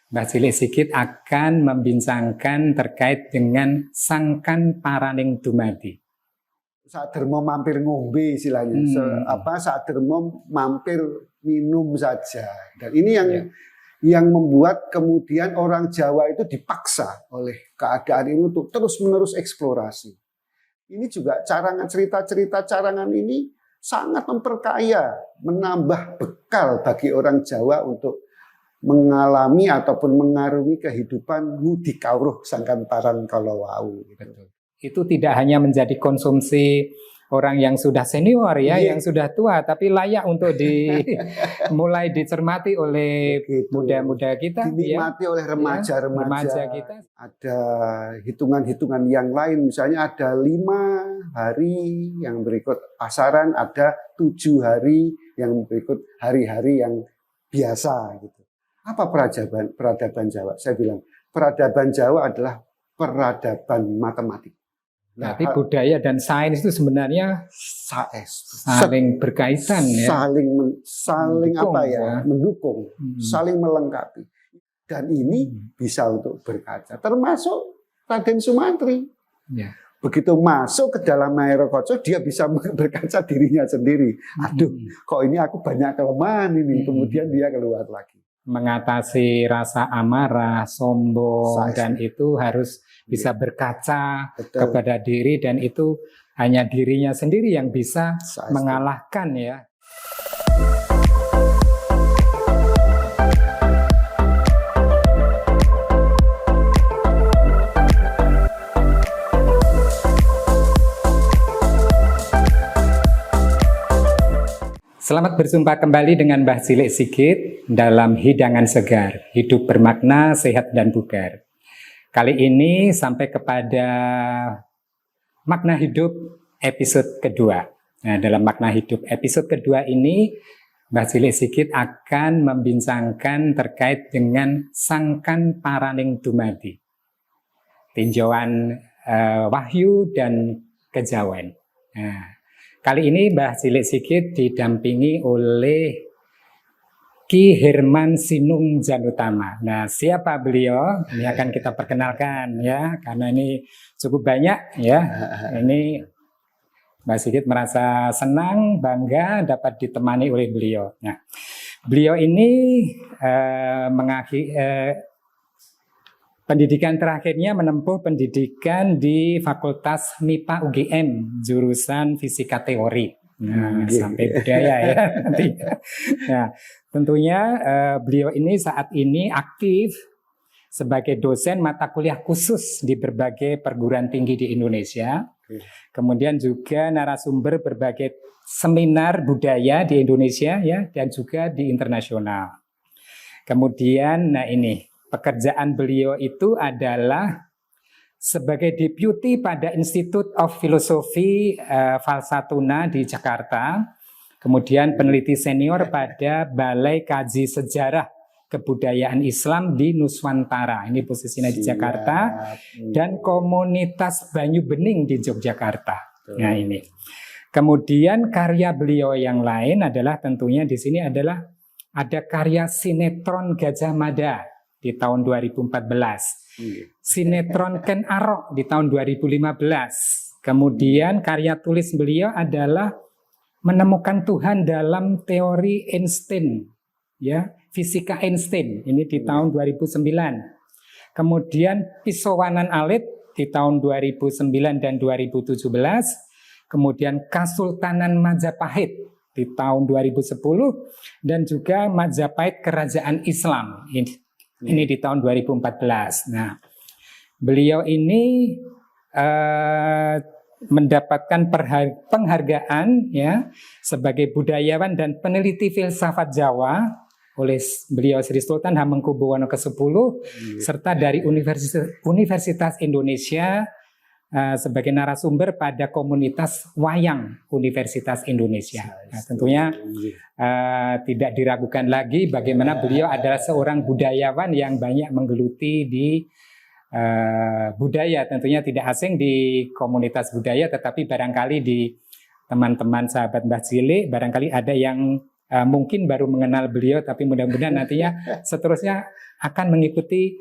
Mbah Cilik Sigit akan membincangkan terkait dengan sangkan paraning dumadi. Saat dermo mampir ngombe istilahnya, saat dermo mampir minum saja. Dan ini yang membuat kemudian orang Jawa itu dipaksa oleh keadaan ini untuk terus-menerus eksplorasi. Ini juga cerita-cerita carangan ini sangat memperkaya, menambah bekal bagi orang Jawa untuk mengalami ataupun mengarungi kehidupan ngudi kawruh sangkan parang kalawau. Itu tidak hanya menjadi konsumsi orang yang sudah senior ya, yang sudah tua, tapi layak untuk mulai dicermati oleh muda-muda kita, dinikmati oleh remaja-remaja kita. Ada hitungan-hitungan yang lain, misalnya ada 5 hari yang berikut pasaran, ada 7 hari yang berikut hari-hari yang biasa gitu. Apa peradaban Jawa? Saya bilang peradaban Jawa adalah peradaban matematik. Tapi budaya dan sains itu sebenarnya saling berkaitan ya. Saling mendukung, saling melengkapi. Dan ini bisa untuk berkaca, termasuk Raden Sumantri. Ya. Begitu masuk ke dalam Maherokoco, dia bisa berkaca dirinya sendiri. Aduh, kok ini aku banyak kelemahan ini. Kemudian dia keluar lagi. Mengatasi rasa amarah, sombong, dan itu harus bisa berkaca kepada diri, dan itu hanya dirinya sendiri yang bisa mengalahkan ya. Selamat berjumpa kembali dengan Mbah Cilik Sigit dalam Hidangan Segar, hidup bermakna, sehat dan bugar. Kali ini sampai kepada makna hidup episode kedua. Nah, dalam makna hidup episode kedua ini, Mbah Cilik Sigit akan membincangkan terkait dengan sangkan paraning dumadi, tinjauan wahyu dan kejawen. Nah, kali ini Mbah Cilik Sigit didampingi oleh Ki Herman Sinung Janutama. Nah, siapa beliau? Ini akan kita perkenalkan ya, karena ini cukup banyak ya. Ini Mbah Sigit merasa senang, bangga dapat ditemani oleh beliau. Nah, beliau ini pendidikan terakhirnya menempuh pendidikan di Fakultas MIPA UGM, jurusan Fisika Teori. Nah, sampai budaya ya nanti. Nah, tentunya beliau ini saat ini aktif sebagai dosen mata kuliah khusus di berbagai perguruan tinggi di Indonesia. Kemudian juga narasumber berbagai seminar budaya di Indonesia ya, dan juga di internasional. Kemudian, nah ini pekerjaan beliau itu adalah sebagai deputi pada Institute of Philosophy Falsatuna di Jakarta, kemudian peneliti senior pada Balai Kaji Sejarah Kebudayaan Islam di Nuswantara, ini posisinya di Jakarta, dan Komunitas Banyu Bening di Yogyakarta. Nah ini. Kemudian karya beliau yang lain adalah tentunya di sini adalah ada karya sinetron Gajah Mada di tahun 2014, sinetron Ken Arok di tahun 2015. Kemudian karya tulis beliau adalah Menemukan Tuhan dalam Teori Einstein, ya, Fisika Einstein, ini di tahun 2009. Kemudian Pisowanan Alit di tahun 2009 dan 2017. Kemudian Kasultanan Majapahit di tahun 2010 dan juga Majapahit Kerajaan Islam ini di tahun 2014. Nah, beliau ini mendapatkan penghargaan ya sebagai budayawan dan peneliti filsafat Jawa oleh beliau Sri Sultan Hamengkubuwono ke-10 serta dari Universitas Indonesia sebagai narasumber pada komunitas wayang Universitas Indonesia. Nah, tentunya tidak diragukan lagi bagaimana beliau adalah seorang budayawan yang banyak menggeluti di budaya, tentunya tidak asing di komunitas budaya, tetapi barangkali di teman-teman sahabat Mbah Cilik barangkali ada yang mungkin baru mengenal beliau, tapi mudah-mudahan nantinya seterusnya akan mengikuti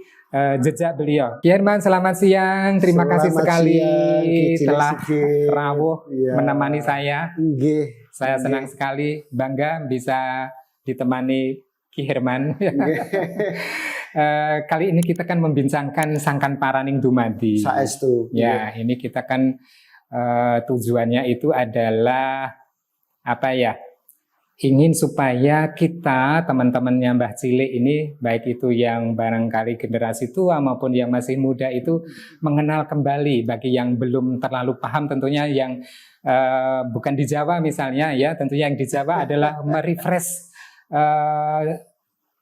jejak beliau. Ki Herman, selamat siang. Terima kasih sekali telah rawuh menemani saya. Saya senang sekali, bangga bisa ditemani Ki Herman. Kali ini kita kan membincangkan Sangkan Paraning Dumadi. Saestu. Ya, ini kita kan tujuannya itu adalah apa ya? Ingin supaya kita, teman-temannya Mbah Cilik ini, baik itu yang barangkali generasi tua maupun yang masih muda itu mengenal kembali. Bagi yang belum terlalu paham tentunya yang bukan di Jawa misalnya ya, tentunya yang di Jawa adalah merefresh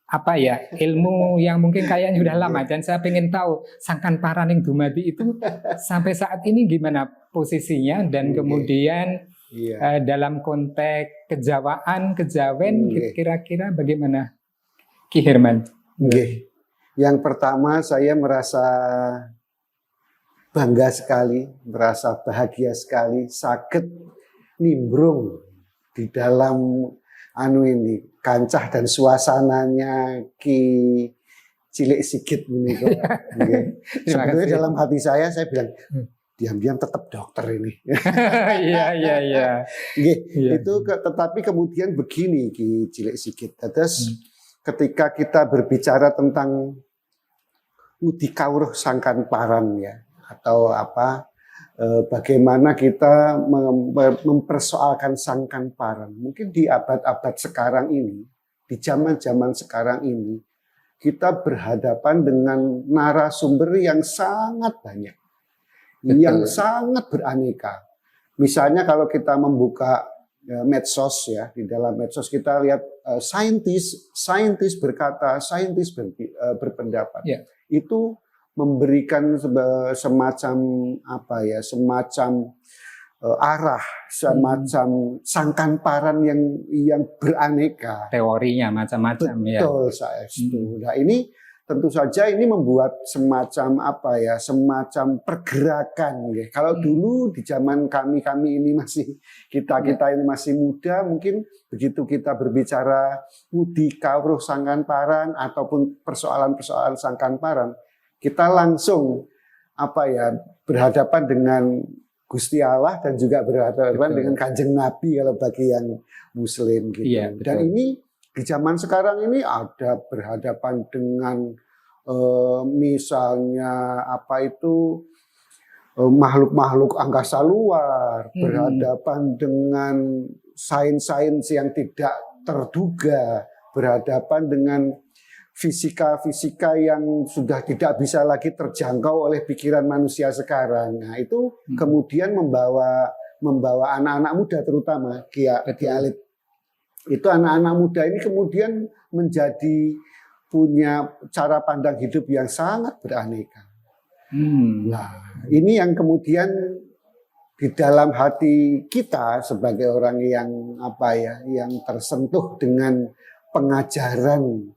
apa ya, ilmu yang mungkin kayaknya sudah lama. Dan saya ingin tahu Sangkan Paraning Dumadi itu sampai saat ini gimana posisinya, dan kemudian dalam konteks kejawaan, kejawen, kira-kira bagaimana Ki Herman? Yang pertama saya merasa bangga sekali, merasa bahagia sekali, sakit nimbrung di dalam ini kancah dan suasananya Ki Cilik Sigit ini. Sebenarnya dalam hati saya bilang, diam-diam tetap dokter ini. Iya. Itu tetapi kemudian begini Ki Cilik Sigit. Terus ketika kita berbicara tentang Udi Kawruh Sangkan Paran ya, atau apa, bagaimana kita mempersoalkan Sangkan Paran. Mungkin di abad-abad sekarang ini, di zaman-zaman sekarang ini, kita berhadapan dengan narasumber yang sangat banyak. Yang sangat beraneka. Misalnya kalau kita membuka medsos ya, di dalam medsos kita lihat saintis berkata, saintis berpendapat. Itu memberikan semacam apa ya, semacam arah, semacam Sangkan Paran yang beraneka. Teorinya macam-macam ya. Betul, saya setuju. Nah, ini tentu saja ini membuat semacam apa ya, semacam pergerakan ya. Kalau dulu di zaman kami ini masih kita ini masih muda, mungkin begitu kita berbicara Udi Kawruh Sangkan Paran ataupun persoalan-persoalan Sangkan Paran, kita langsung apa ya, berhadapan dengan Gusti Allah dan juga berhadapan dengan Kanjeng Nabi kalau bagi yang Muslim gitu. Dan ini di zaman sekarang ini ada berhadapan dengan misalnya apa itu makhluk-makhluk angkasa luar, berhadapan dengan sains-sains yang tidak terduga, berhadapan dengan fisika-fisika yang sudah tidak bisa lagi terjangkau oleh pikiran manusia sekarang. Nah, itu kemudian membawa anak-anak muda terutama Ki Alit. Itu anak-anak muda ini kemudian menjadi punya cara pandang hidup yang sangat beraneka. Nah, ini yang kemudian di dalam hati kita sebagai orang yang apa ya, yang tersentuh dengan pengajaran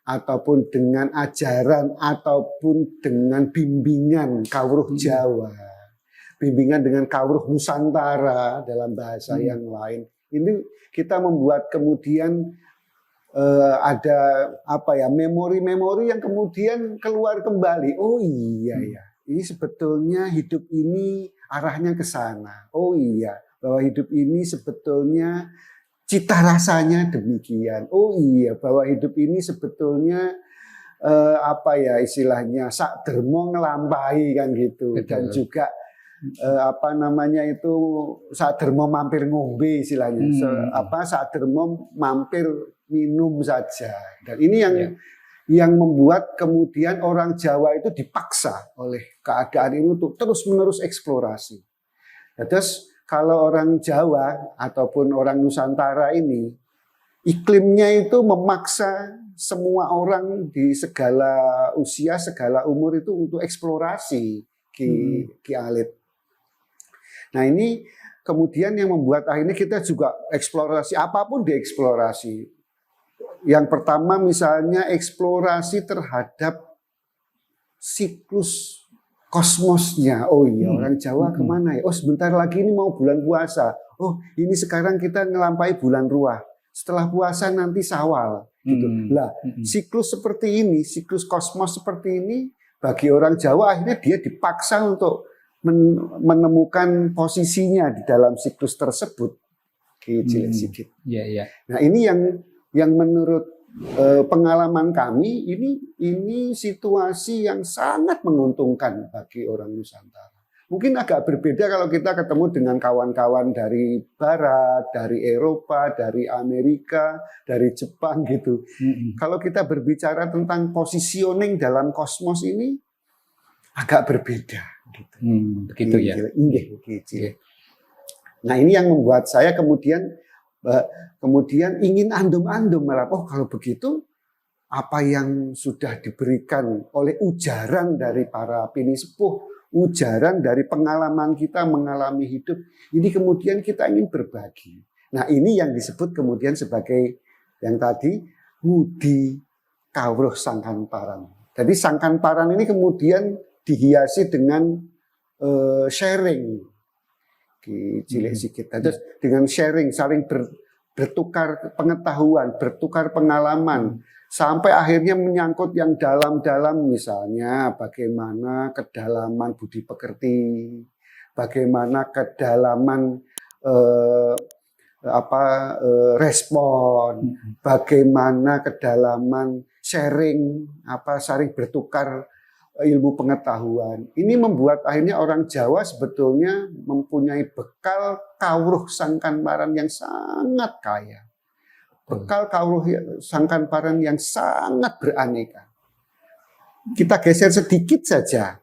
ataupun dengan ajaran ataupun dengan bimbingan Kawruh Jawa, bimbingan dengan Kawruh Nusantara dalam bahasa yang lain. Ini kita membuat kemudian ada apa ya, memori-memori yang kemudian keluar kembali. Oh iya ya, ini sebetulnya hidup ini arahnya ke sana. Oh iya, bahwa hidup ini sebetulnya cita rasanya demikian. Oh iya, bahwa hidup ini sebetulnya apa ya istilahnya, sak dermo ngelampahi kan gitu. Betul. Dan juga apa namanya itu, sak dermo mampir ngombe istilahnya. Sak dermo mampir minum saja. Dan ini yang membuat kemudian orang Jawa itu dipaksa oleh keadaan ini untuk terus-menerus eksplorasi. Nah, terus kalau orang Jawa ataupun orang Nusantara ini, iklimnya itu memaksa semua orang di segala usia, segala umur itu untuk eksplorasi Ki Alit. Nah, ini kemudian yang membuat akhirnya kita juga eksplorasi, apapun dieksplorasi. Yang pertama misalnya eksplorasi terhadap siklus kosmosnya. Oh iya, orang Jawa kemana ya? Oh sebentar lagi ini mau bulan puasa. Oh ini sekarang kita ngelampaui bulan ruah. setelah puasa nanti Syawal gitu. Lah, siklus seperti ini, siklus kosmos seperti ini bagi orang Jawa akhirnya dia dipaksa untuk menemukan posisinya di dalam siklus tersebut. Sikit. Nah, ini yang menurut pengalaman kami ini situasi yang sangat menguntungkan bagi orang Nusantara. Mungkin agak berbeda kalau kita ketemu dengan kawan-kawan dari Barat, dari Eropa, dari Amerika, dari Jepang gitu. Kalau kita berbicara tentang positioning dalam kosmos ini agak berbeda. Gitu. Begitu ya. Nah, ini yang membuat saya kemudian ingin andum-andum malah, kalau begitu apa yang sudah diberikan oleh ujaran dari para pinisepuh, ujaran dari pengalaman kita mengalami hidup, ini kemudian kita ingin berbagi. Nah, ini yang disebut kemudian sebagai yang tadi ngudi kawruh sangkan paran. Jadi sangkan paran ini kemudian dihiasi dengan sharing. Cilik sikit. Terus dengan sharing, saling bertukar pengetahuan, bertukar pengalaman, sampai akhirnya menyangkut yang dalam-dalam, misalnya bagaimana kedalaman budi pekerti, bagaimana kedalaman respon, bagaimana kedalaman sharing, saling bertukar ilmu pengetahuan. Ini membuat akhirnya orang Jawa sebetulnya mempunyai bekal kawruh sangkan paran yang sangat kaya. Bekal kawruh sangkan paran yang sangat beraneka. Kita geser sedikit saja.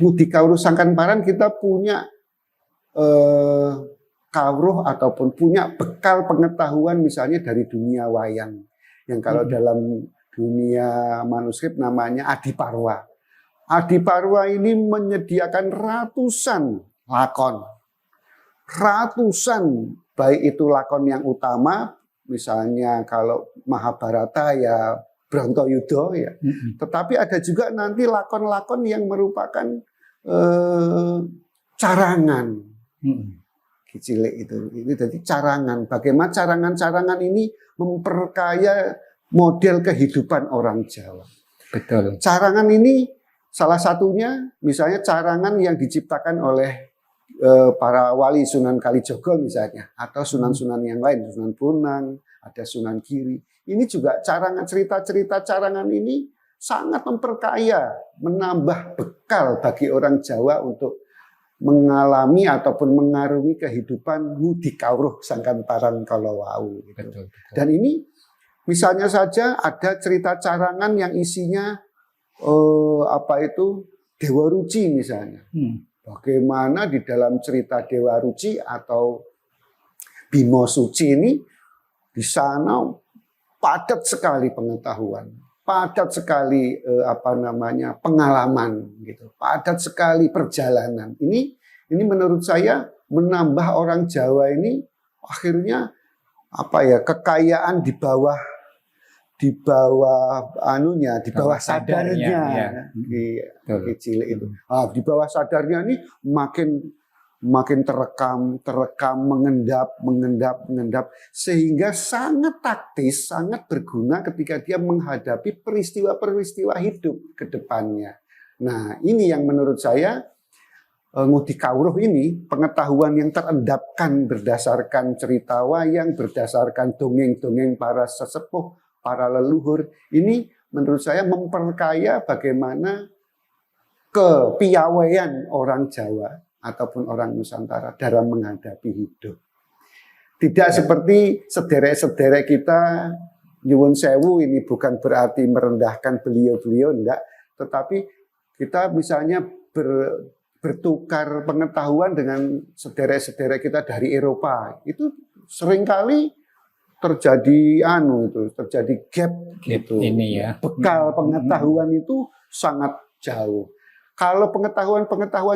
Ngudi kawruh sangkan paran kita punya kawruh ataupun punya bekal pengetahuan misalnya dari dunia wayang. Yang kalau dalam dunia manuskrip namanya Adiparwa. Adiparwa ini menyediakan ratusan lakon. Ratusan, baik itu lakon yang utama, misalnya kalau Mahabharata ya Brontoyuda ya. Tetapi ada juga nanti lakon-lakon yang merupakan carangan. Cilik itu. Ini jadi carangan. Bagaimana carangan-carangan ini memperkaya model kehidupan orang Jawa. Betul. Carangan ini salah satunya misalnya carangan yang diciptakan oleh para wali Sunan Kalijogo misalnya, atau sunan-sunan yang lain, Sunan Bonang, ada Sunan Giri. Ini juga carangan, cerita-cerita carangan ini sangat memperkaya, menambah bekal bagi orang Jawa untuk mengalami ataupun mengarungi kehidupan ngudi kawruh sangkan paran kalawau. Gitu. Dan ini misalnya saja ada cerita carangan yang isinya Dewa Ruci misalnya. Bagaimana di dalam cerita Dewa Ruci atau Bimo Suci ini di sana padat sekali pengetahuan, padat sekali pengalaman gitu, padat sekali perjalanan. Ini menurut saya menambah orang Jawa ini akhirnya kekayaan di bawah sadarnya, cilik itu. Di bawah sadarnya ini makin terekam, mengendap, sehingga sangat taktis, sangat berguna ketika dia menghadapi peristiwa-peristiwa hidup ke depannya. Nah, ini yang menurut saya ngudi kawruh ini, pengetahuan yang terendapkan berdasarkan cerita wayang, berdasarkan dongeng-dongeng para sesepuh, para leluhur, ini menurut saya memperkaya bagaimana kepiawaian orang Jawa ataupun orang Nusantara dalam menghadapi hidup. Tidak seperti sederek-sederek kita, nyuwun sewu, ini bukan berarti merendahkan beliau-beliau, enggak. Tetapi kita misalnya bertukar pengetahuan dengan sederek-sederek kita dari Eropa. Itu seringkali terjadi gap gitu. Ini ya. Bekal pengetahuan itu sangat jauh. Kalau pengetahuan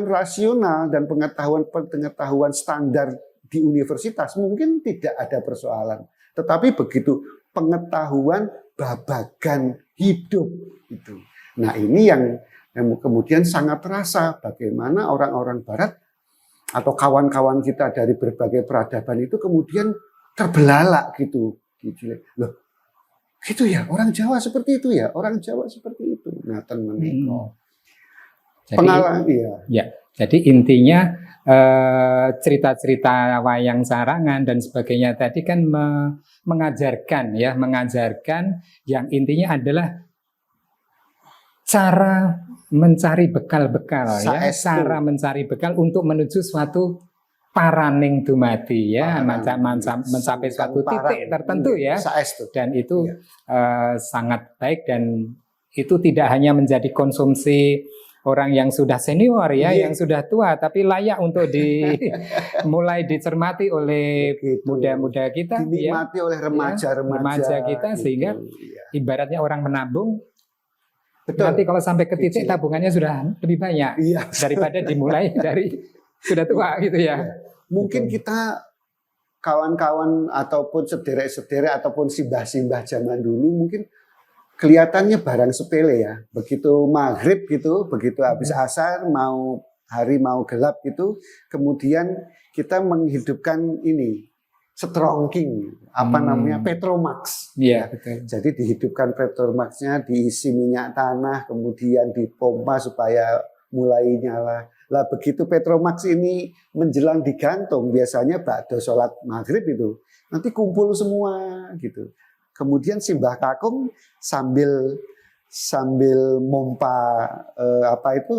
rasional dan pengetahuan standar di universitas mungkin tidak ada persoalan. Tetapi begitu pengetahuan babagan hidup itu. Nah, ini yang kemudian sangat terasa bagaimana orang-orang Barat atau kawan-kawan kita dari berbagai peradaban itu kemudian terbelalak gitu. Loh, gitu ya, orang Jawa seperti itu ya, orang Jawa seperti itu. Nah, menika. Pengalaman ya. Jadi intinya cerita-cerita wayang sarangan dan sebagainya tadi kan mengajarkan yang intinya adalah cara mencari bekal-bekal ya, cara mencari bekal untuk menuju suatu paraning dumadi ya, mencapai suatu titik tertentu ya, dan itu sangat baik, dan itu tidak hanya menjadi konsumsi orang yang sudah senior ya, yang sudah tua, tapi layak untuk mulai dicermati oleh muda-muda kita, dinikmati oleh remaja kita gitu. Sehingga ibaratnya orang menabung. Betul. Nanti kalau sampai ke titik tabungannya sudah lebih banyak daripada dimulai dari sudah tua gitu ya. Mungkin kita kawan-kawan ataupun sederek-sederek ataupun simbah-simbah zaman dulu mungkin kelihatannya barang sepele ya. Begitu maghrib gitu, begitu habis asar mau gelap gitu, kemudian kita menghidupkan ini strongking, namanya Petromax. Iya, betul. Jadi dihidupkan Petromaxnya, diisi minyak tanah, kemudian dipompa supaya mulai nyala. Lah begitu Petromax ini menjelang digantung, biasanya ba'da sholat maghrib itu nanti kumpul semua gitu. Kemudian simbah kakung sambil mompa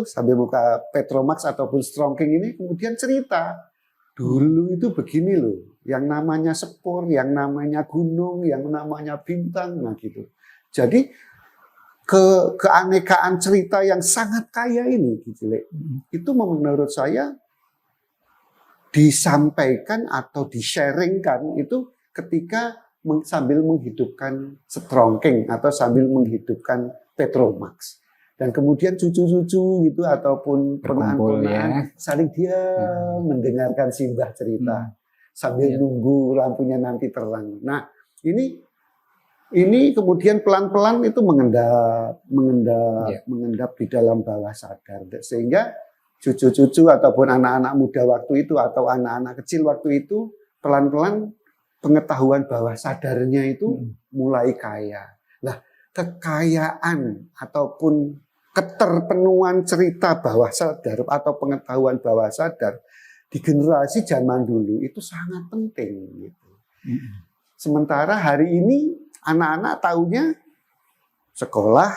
sambil muka Petromax ataupun strongking ini kemudian cerita. Dulu itu begini loh, yang namanya sepur, yang namanya gunung, yang namanya bintang, nah gitu. Jadi keanekaan cerita yang sangat kaya ini, gitu, itu menurut saya disampaikan atau di-sharingkan itu ketika sambil menghidupkan strongking atau sambil menghidupkan Petromax. Dan kemudian cucu-cucu gitu ataupun ponakan-ponakan saling diam mendengarkan simbah cerita sambil nunggu lampunya nanti terang. Nah, ini kemudian pelan-pelan itu mengendap di dalam bawah sadar, sehingga cucu-cucu ataupun anak-anak muda waktu itu atau anak-anak kecil waktu itu pelan-pelan pengetahuan bawah sadarnya itu mulai kaya. Nah, kekayaan ataupun keterpenuhan cerita bawah sadar atau pengetahuan bawah sadar di generasi zaman dulu itu sangat penting gitu. Sementara hari ini anak-anak taunya sekolah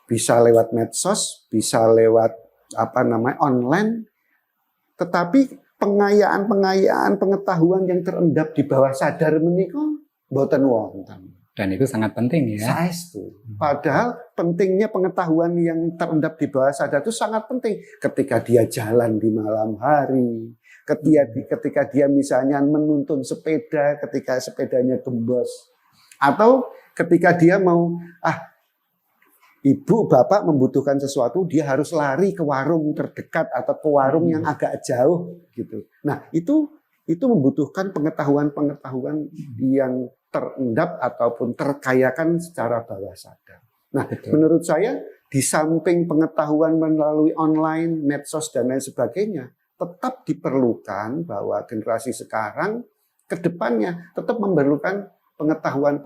bisa lewat medsos, bisa lewat online, tetapi pengayaan pengetahuan yang terendap di bawah sadar menika mboten wonten. Dan itu sangat penting ya. Saestu. Padahal pentingnya pengetahuan yang terendap di bawah sadar itu sangat penting. Ketika dia jalan di malam hari, ketika dia misalnya menuntun sepeda, ketika sepedanya gembos, atau ketika dia mau ibu bapak membutuhkan sesuatu, dia harus lari ke warung terdekat atau ke warung yang agak jauh gitu. Nah itu membutuhkan pengetahuan yang terendap ataupun terkayakan secara bawah sadar. Nah, menurut saya di samping pengetahuan melalui online, medsos dan lain sebagainya, tetap diperlukan bahwa generasi sekarang ke depannya tetap memerlukan pengetahuan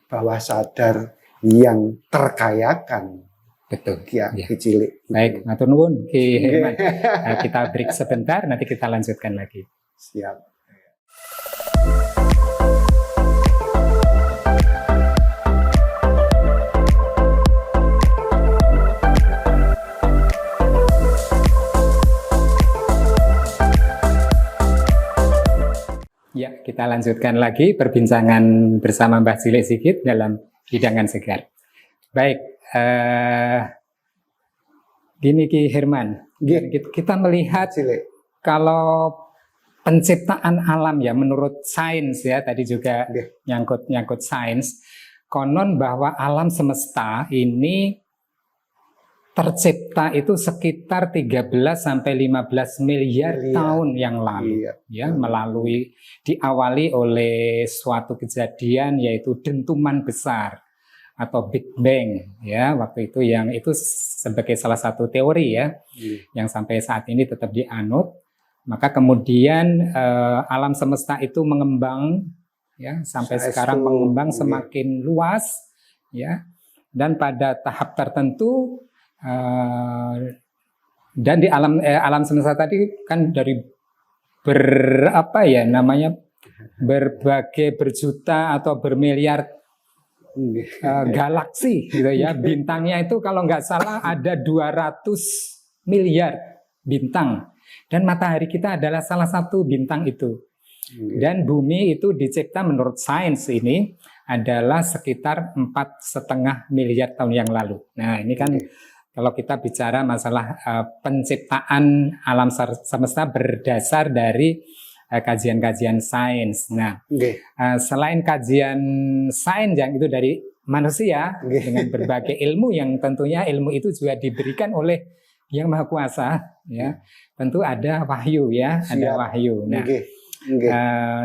bawah sadar yang terkayakan. Betul. Ya, kecilik. Baik, matur nuwun Ki Herman. Kita break sebentar, nanti kita lanjutkan lagi. Siap. Ya, kita lanjutkan lagi perbincangan bersama Mbah Cilik Sigit dalam Hidangan Segar. Baik, gini Ki Herman, kita melihat kalau penciptaan alam ya menurut sains ya, tadi juga nyangkut sains, konon bahwa alam semesta ini tercipta itu sekitar 13 sampai 15 miliar tahun yang lalu ya, melalui diawali oleh suatu kejadian yaitu dentuman besar atau Big Bang ya, waktu itu yang itu sebagai salah satu teori ya yang sampai saat ini tetap dianut. Maka kemudian alam semesta itu mengembang ya sampai Saestu, sekarang mengembang nggih. semakin luas, ya. Dan pada tahap tertentu dan di alam semesta tadi kan dari berbagai berjuta atau bermiliar galaksi gitu ya. Bintangnya itu kalau nggak salah ada 200 miliar bintang. Dan matahari kita adalah salah satu bintang itu. Dan bumi itu dicipta menurut sains ini adalah sekitar 4,5 miliar tahun yang lalu. Nah ini kan kalau kita bicara masalah penciptaan alam semesta berdasar dari kajian-kajian sains. Nah, selain kajian sains yang itu dari manusia dengan berbagai ilmu yang tentunya ilmu itu juga diberikan oleh Yang Maha Kuasa, ya. Tentu ada wahyu, ya, ada wahyu. Nah,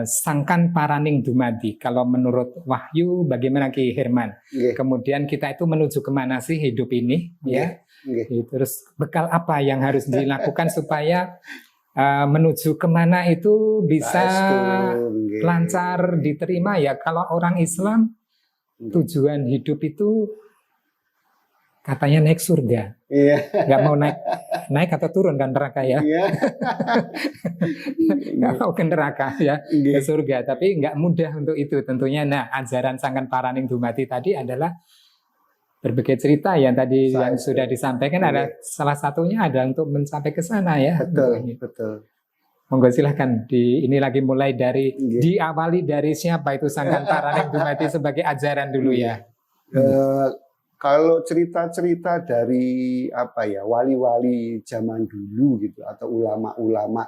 sangkan paraning dumadi. Kalau menurut wahyu, bagaimana Ki Herman? Kemudian kita itu menuju kemana sih hidup ini, ya? Terus bekal apa yang harus dilakukan supaya menuju kemana itu bisa lancar diterima, ya? Kalau orang Islam tujuan hidup itu katanya naik surga, nggak mau naik atau turun kan neraka, ya? Nggak mau ke neraka, ya, ke surga. Tapi nggak mudah untuk itu tentunya. Nah, ajaran Sangkan Paraning Dumadi tadi adalah berbagai cerita yang tadi yang sudah disampaikan. Ada salah satunya adalah untuk mencapai ke sana, ya. Betul. Monggo silahkan ini lagi mulai dari diawali dari siapa itu Sangkan Paraning Dumadi sebagai ajaran dulu, ya. Kalau cerita-cerita dari wali-wali zaman dulu gitu atau ulama-ulama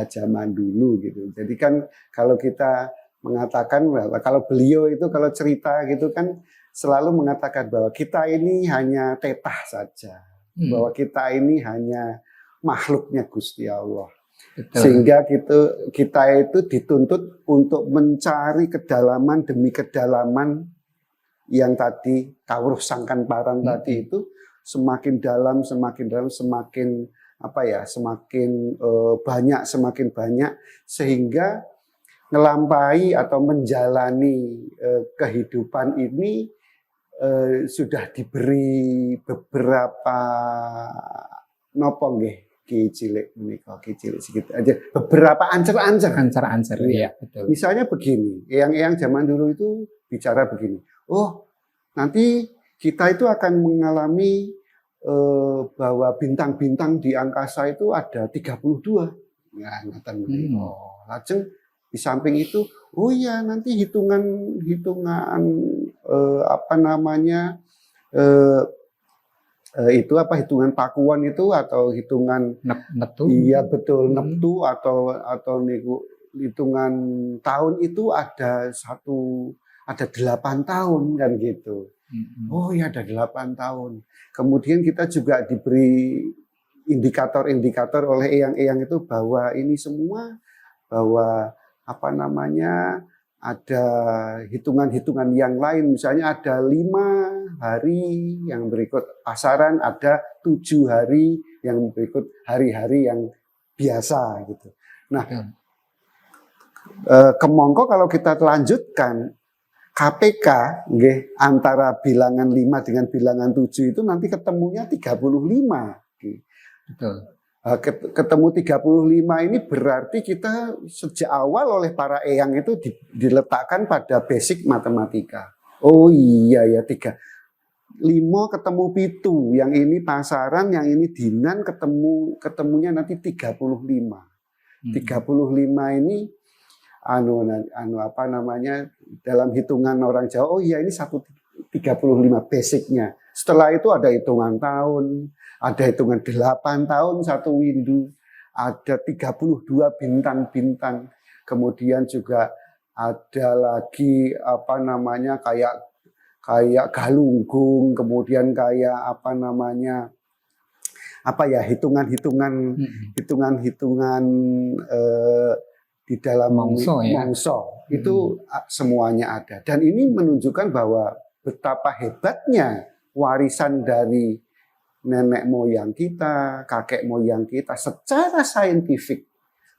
zaman dulu gitu. Jadi kan kalau kita mengatakan bahwa kalau beliau itu kalau cerita gitu kan selalu mengatakan bahwa kita ini hanya tetah saja. Bahwa kita ini hanya makhluknya Gusti Allah. Betul. Sehingga kita itu dituntut untuk mencari kedalaman demi kedalaman yang tadi kawruh sangkan parang tadi itu semakin dalam semakin banyak sehingga ngelampaui atau menjalani kehidupan ini sudah diberi beberapa Ki cilik sedikit aja beberapa ancer-ancer, ya, betul. Misalnya begini, yang zaman dulu itu bicara begini. Oh, nanti kita itu akan mengalami bahwa bintang-bintang di angkasa itu ada 32. Nah, lajeng di samping itu, oh ya nanti hitungan hitungan pakuan itu atau hitungan neptu. Iya betul, neptu atau hitungan tahun itu ada 8 tahun kan gitu. Oh ya ada 8 tahun. Kemudian kita juga diberi indikator-indikator oleh eyang-eyang itu bahwa ini semua bahwa ada hitungan-hitungan yang lain. Misalnya ada 5 hari yang berikut pasaran, ada 7 hari yang berikut hari-hari yang biasa gitu. Nah, kemongko kalau kita lanjutkan KPK antara bilangan 5 dengan bilangan 7 itu nanti ketemunya 35. Betul. Ketemu 35 ini berarti kita sejak awal oleh para eyang itu diletakkan pada basic matematika. Oh iya ya 5 ketemu pitu, yang ini pasaran, yang ini dinan, ketemunya nanti 35. 35 ini dalam hitungan orang Jawa, oh iya ini 35 basicnya. Setelah itu ada hitungan tahun, ada hitungan 8 tahun satu windu, ada 32 bintang-bintang. Kemudian juga ada lagi kayak galunggung, kemudian kayak hitungan-hitungan di dalam mongso itu semuanya ada. Dan ini menunjukkan bahwa betapa hebatnya warisan dari nenek moyang kita, kakek moyang kita secara saintifik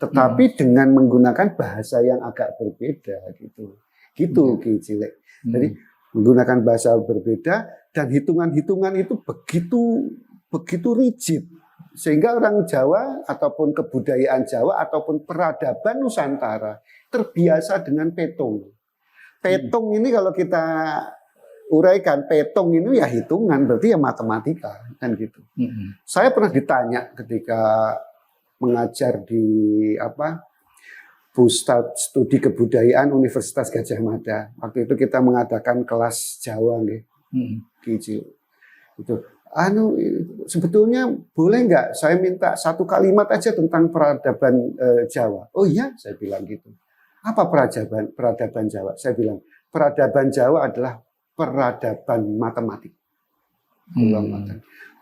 tetapi dengan menggunakan bahasa yang agak berbeda gitu. Gitu Ki Cilik. Jadi menggunakan bahasa berbeda dan hitungan-hitungan itu begitu rigid sehingga orang Jawa ataupun kebudayaan Jawa ataupun peradaban Nusantara terbiasa dengan petung. Petung ini kalau kita uraikan, petung ini ya hitungan, berarti ya matematika kan gitu. Saya pernah ditanya ketika mengajar di Pusat Studi Kebudayaan Universitas Gadjah Mada. Waktu itu kita mengadakan kelas Jawa nih, Kicil. Itu, sebetulnya boleh nggak saya minta satu kalimat aja tentang peradaban Jawa? Oh iya, saya bilang gitu. Apa peradaban Jawa? Saya bilang peradaban Jawa adalah peradaban matematik.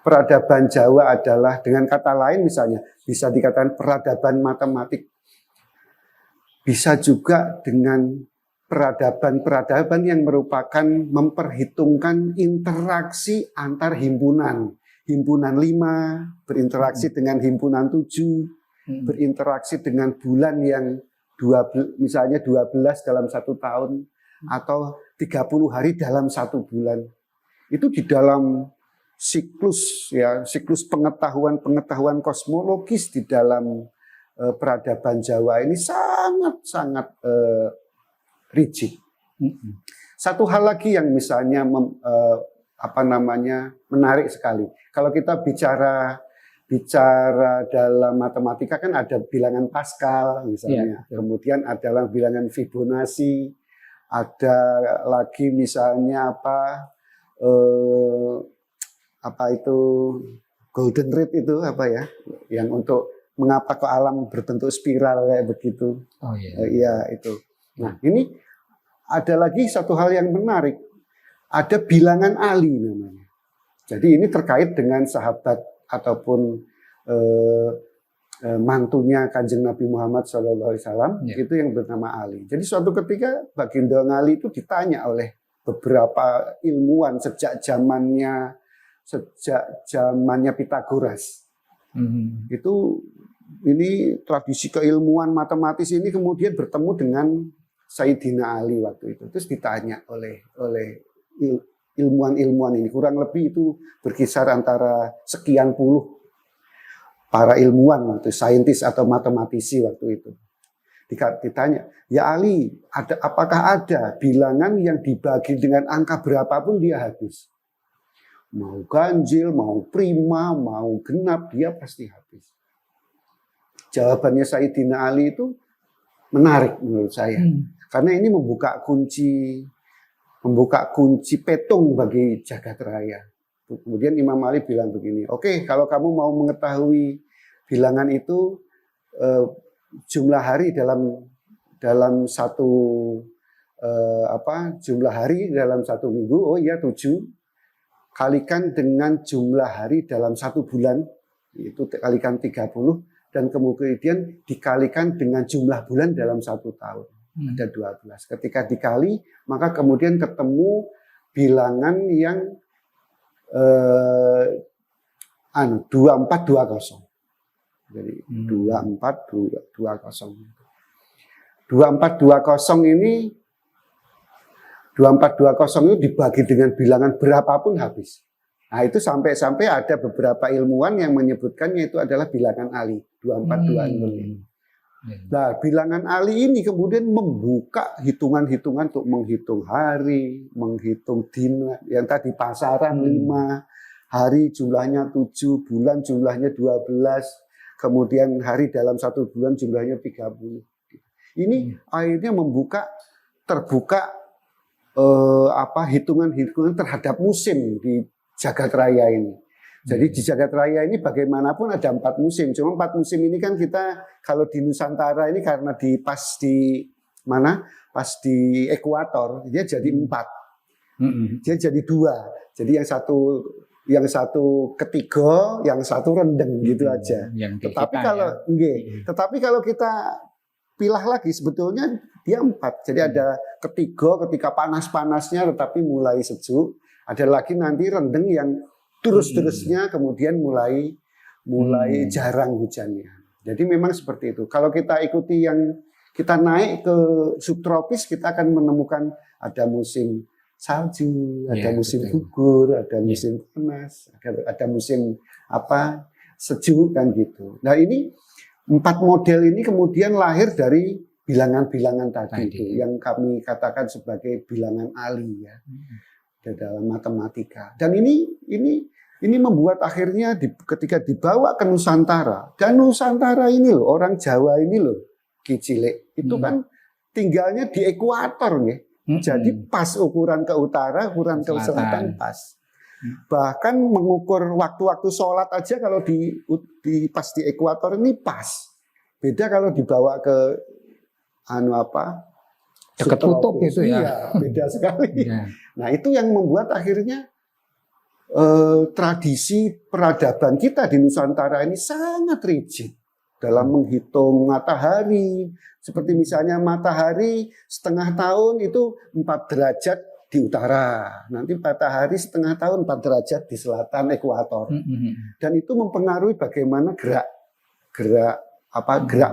Peradaban Jawa adalah, dengan kata lain misalnya, bisa dikatakan peradaban matematik. Bisa juga dengan peradaban yang merupakan memperhitungkan interaksi antar himpunan. Himpunan 5 berinteraksi dengan himpunan 7, berinteraksi dengan bulan yang misalnya 12 dalam 1 tahun, atau 30 hari dalam 1 bulan. Itu di dalam siklus pengetahuan kosmologis di dalam peradaban Jawa ini sangat rigid. Satu hal lagi yang misalnya menarik sekali. Kalau kita bicara dalam matematika kan ada bilangan Pascal misalnya. Kemudian adalah bilangan Fibonacci, ada lagi misalnya itu golden rate itu yang untuk mengapa kok alam berbentuk spiral kayak begitu. Iya itu. Nah, ini ada lagi satu hal yang menarik. Ada bilangan Ali namanya. Jadi ini terkait dengan sahabat ataupun mantunya Kanjeng Nabi Muhammad SAW, itu yang bernama Ali. Jadi suatu ketika Baginda Ali itu ditanya oleh beberapa ilmuwan sejak zamannya Pitagoras. Itu ini tradisi keilmuan matematis ini kemudian bertemu dengan Sayyidina Ali waktu itu. Terus ditanya oleh ilmuwan-ilmuwan ini, kurang lebih itu berkisar antara sekian puluh para ilmuwan waktu saintis atau matematisi waktu itu. Ditanya, ya Ali, apakah ada bilangan yang dibagi dengan angka berapapun dia habis? Mau ganjil, mau prima, mau genap, dia pasti habis. Jawabannya Sayyidina Ali itu menarik menurut saya. Karena ini membuka kunci petung bagi jagat raya. Kemudian Imam Ali bilang begini, oke, kalau kamu mau mengetahui bilangan itu jumlah hari dalam satu jumlah hari dalam 1 minggu, oh iya 7, kalikan dengan jumlah hari dalam 1 bulan, itu kalikan 30, dan kemudian dikalikan dengan jumlah bulan dalam 1 tahun. Ada 12. Ketika dikali, maka kemudian ketemu bilangan yang 2420. Jadi 2420. 2420 ini 2420 itu dibagi dengan bilangan berapapun habis. Nah, itu sampai ada beberapa ilmuwan yang menyebutkannya itu adalah bilangan Ali, 2420. Nah, bilangan Ali ini kemudian membuka hitungan-hitungan untuk menghitung hari, menghitung dina, yang tadi pasaran 5, hari jumlahnya 7, bulan jumlahnya 12, kemudian hari dalam 1 bulan jumlahnya 30. Ini akhirnya terbuka hitungan-hitungan terhadap musim di jagat raya ini. Jadi di jagat raya ini bagaimanapun ada 4 musim. Cuma 4 musim ini kan kita kalau di Nusantara ini karena pas di ekuator dia jadi 4. Dia jadi 2. Jadi yang satu ketiga, yang satu rendeng gitu aja. Tetapi kalau kita pilah lagi sebetulnya dia 4. Jadi ada ketiga ketika panas-panasnya tetapi mulai sejuk. Ada lagi nanti rendeng yang terus-terusnya kemudian mulai jarang hujannya. Jadi memang seperti itu. Kalau kita ikuti yang kita naik ke subtropis, kita akan menemukan ada musim salju, ada musim gugur, ada musim panas, ada musim sejuk kan gitu. Nah ini 4 model ini kemudian lahir dari bilangan-bilangan tadi itu yang kami katakan sebagai bilangan Ali ya dalam matematika. Dan ini membuat akhirnya ketika dibawa ke Nusantara, dan Nusantara ini loh, orang Jawa ini loh, Ki Cilik, itu kan tinggalnya di ekuator nih. Jadi pas ukuran ke utara, ukuran ke selatan pas. Bahkan mengukur waktu-waktu sholat aja kalau pas di ekuator ini pas. Beda kalau dibawa ke dekat kutub gitu ya. Iya, beda sekali. Nah itu yang membuat akhirnya tradisi peradaban kita di Nusantara ini sangat rigid dalam menghitung matahari. Seperti misalnya matahari setengah tahun itu 4 derajat di utara, nanti matahari setengah tahun 4 derajat di selatan ekuator. Dan itu mempengaruhi bagaimana gerak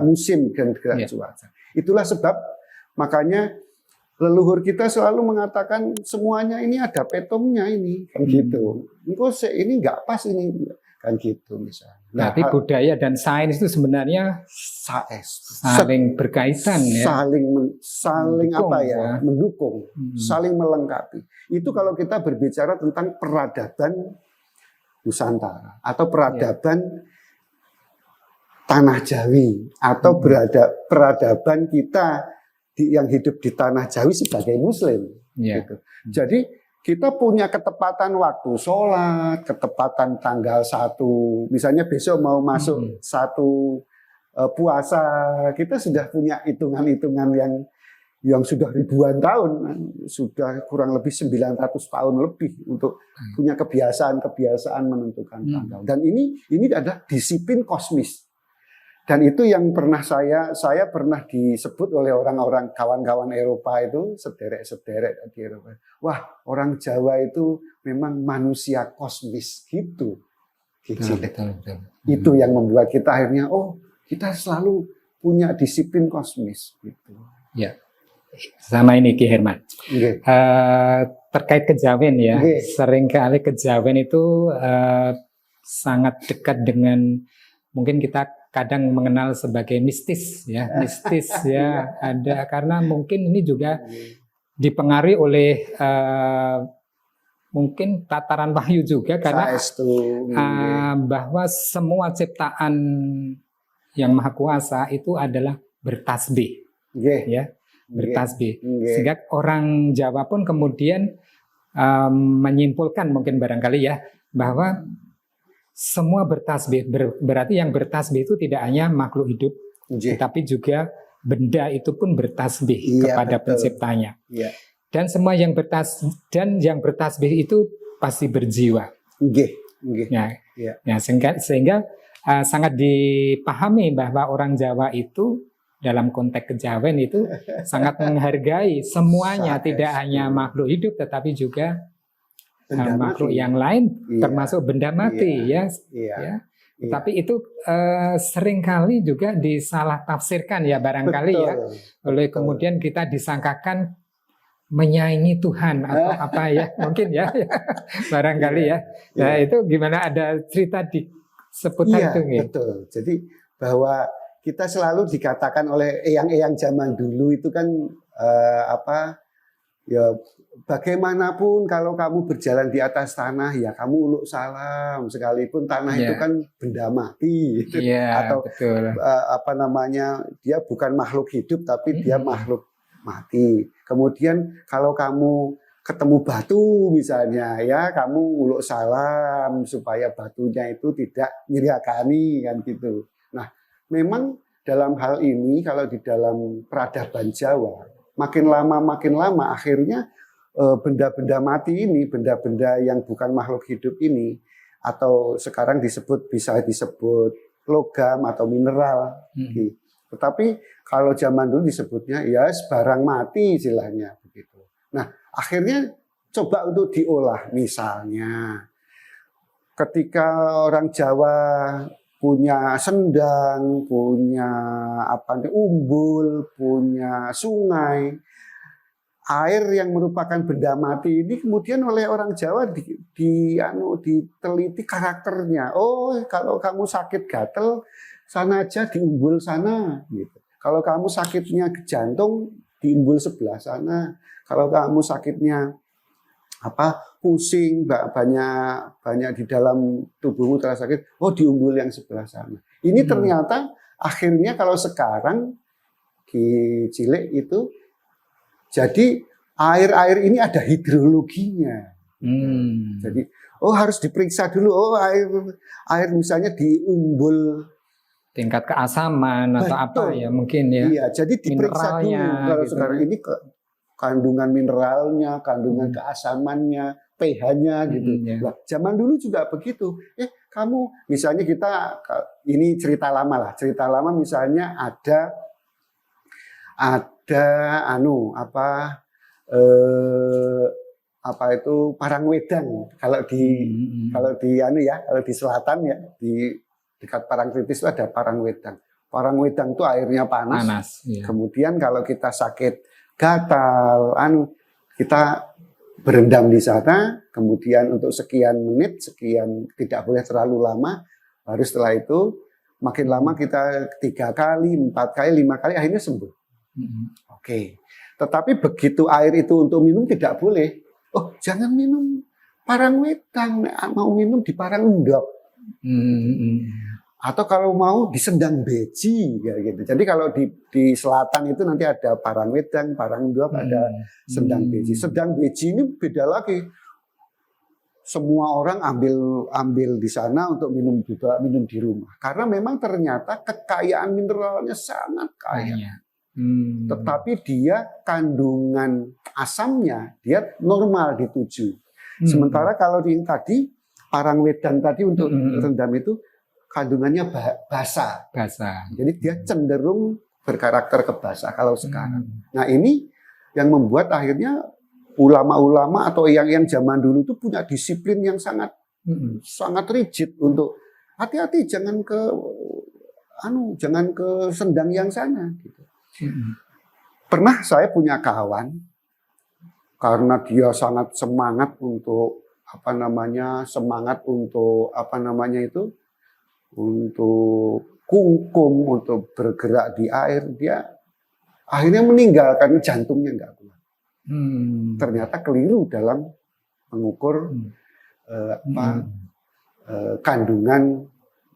musim dan gerak cuaca. Itulah sebab makanya leluhur kita selalu mengatakan semuanya ini ada petungnya ini kan gitu. Ini nggak pas ini kan gitu misalnya. Nah, tapi budaya dan sains itu sebenarnya saling berkaitan ya. Saling mendukung, saling melengkapi. Itu kalau kita berbicara tentang peradaban Nusantara atau peradaban Tanah Jawi atau peradaban kita yang hidup di Tanah Jawi sebagai Muslim. Gitu. Jadi kita punya ketepatan waktu sholat, ketepatan tanggal 1, misalnya besok mau masuk 1 puasa, kita sudah punya hitungan-hitungan yang sudah ribuan tahun, sudah kurang lebih 900 tahun lebih untuk punya kebiasaan menentukan tanggal. Dan ini adalah disiplin kosmis. Dan itu yang pernah saya pernah disebut oleh orang-orang kawan-kawan Eropa itu, sederek-sederek di Eropa. Wah, orang Jawa itu memang manusia kosmis gitu. Betul. Itu yang membuat kita akhirnya, kita selalu punya disiplin kosmis gitu. Ya. Sama ini Ki Herman. Terkait kejawen ya. Seringkali kejawen itu sangat dekat dengan mungkin kita kadang mengenal sebagai mistis ya, ada karena mungkin ini juga dipengaruhi oleh mungkin tataran wahyu juga karena bahwa semua ciptaan yang maha kuasa itu adalah bertasbih, ya bertasbih. Sehingga orang Jawa pun kemudian menyimpulkan mungkin barangkali ya bahwa semua bertasbih, berarti yang bertasbih itu tidak hanya makhluk hidup, tetapi juga benda itu pun bertasbih kepada penciptanya. Dan semua yang bertasbih itu pasti berjiwa. Sehingga sangat dipahami bahwa orang Jawa itu dalam konteks kejawen itu sangat menghargai semuanya, tidak hanya makhluk hidup, tetapi juga makhluk yang lain termasuk benda mati ya. Tapi itu seringkali juga disalah tafsirkan ya barangkali ya oleh kemudian kita disangkakan menyaingi Tuhan atau apa ya mungkin ya barangkali ya. Nah itu gimana, ada cerita di seputar itu? Betul. Jadi bahwa kita selalu dikatakan oleh eyang-eyang zaman dulu itu kan bagaimanapun kalau kamu berjalan di atas tanah ya kamu uluk salam, sekalipun tanah itu kan benda mati atau dia bukan makhluk hidup tapi dia makhluk mati. Kemudian kalau kamu ketemu batu misalnya ya kamu uluk salam supaya batunya itu tidak nyiriakani kan gitu. Nah memang dalam hal ini kalau di dalam peradaban Jawa makin lama akhirnya benda-benda mati ini, benda-benda yang bukan makhluk hidup ini, atau sekarang bisa disebut logam atau mineral. Tetapi kalau zaman dulu disebutnya ya barang mati istilahnya begitu. Nah akhirnya coba untuk diolah, misalnya ketika orang Jawa punya sendang, punya umbul, punya sungai. Air yang merupakan benda mati ini kemudian oleh orang Jawa diteliti karakternya. Oh, kalau kamu sakit gatel, sana aja di umbul sana. Gitu. Kalau kamu sakitnya ke jantung, di umbul sebelah sana. Kalau kamu sakitnya pusing, banyak di dalam tubuhmu terasa sakit, oh di umbul yang sebelah sana. Ini ternyata akhirnya kalau sekarang di Cilik itu, jadi air-air ini ada hidrologinya. Jadi harus diperiksa dulu. Air misalnya di umbul tingkat keasaman atau apa ya mungkin ya. Iya, jadi diperiksa dulu kalau gitu. Sekarang ini kandungan mineralnya, kandungan keasamannya, pH-nya gitu. Nah, zaman dulu juga begitu. Kamu misalnya ini cerita lama lah. Cerita lama misalnya ada Parangwedang. Kalau di selatan ya, di dekat Parangtritis itu ada Parangwedang. Parangwedang itu airnya panas. Ya. Kemudian kalau kita sakit gatal, kita berendam di sana, kemudian untuk sekian menit, tidak boleh terlalu lama, baru setelah itu makin lama kita 3 kali, 4 kali, 5 kali, akhirnya sembuh. Oke. Tetapi begitu air itu untuk minum tidak boleh. Oh, jangan minum Parangwedang, mau minum di Parangendok. Atau kalau mau di Sendang Beji gitu. Jadi kalau di selatan itu nanti ada Parangwedang, Parangendok, ada Sendang Beji. Sendang Beji ini beda lagi. Semua orang ambil di sana untuk minum di rumah. Karena memang ternyata kekayaan mineralnya sangat kaya. Tetapi dia kandungan asamnya dia normal di 7. Sementara kalau yang tadi Parangwedang tadi untuk rendam itu kandungannya basa. Jadi dia cenderung berkarakter kebasa kalau sekarang. Nah ini yang membuat akhirnya ulama-ulama atau yang zaman dulu itu punya disiplin yang sangat rigid untuk hati-hati jangan ke sendang yang sana. Gitu. Pernah saya punya kawan karena dia sangat semangat untuk untuk kungkum, untuk bergerak di air, dia akhirnya meninggal karena jantungnya nggak kuat. Ternyata keliru dalam mengukur kandungan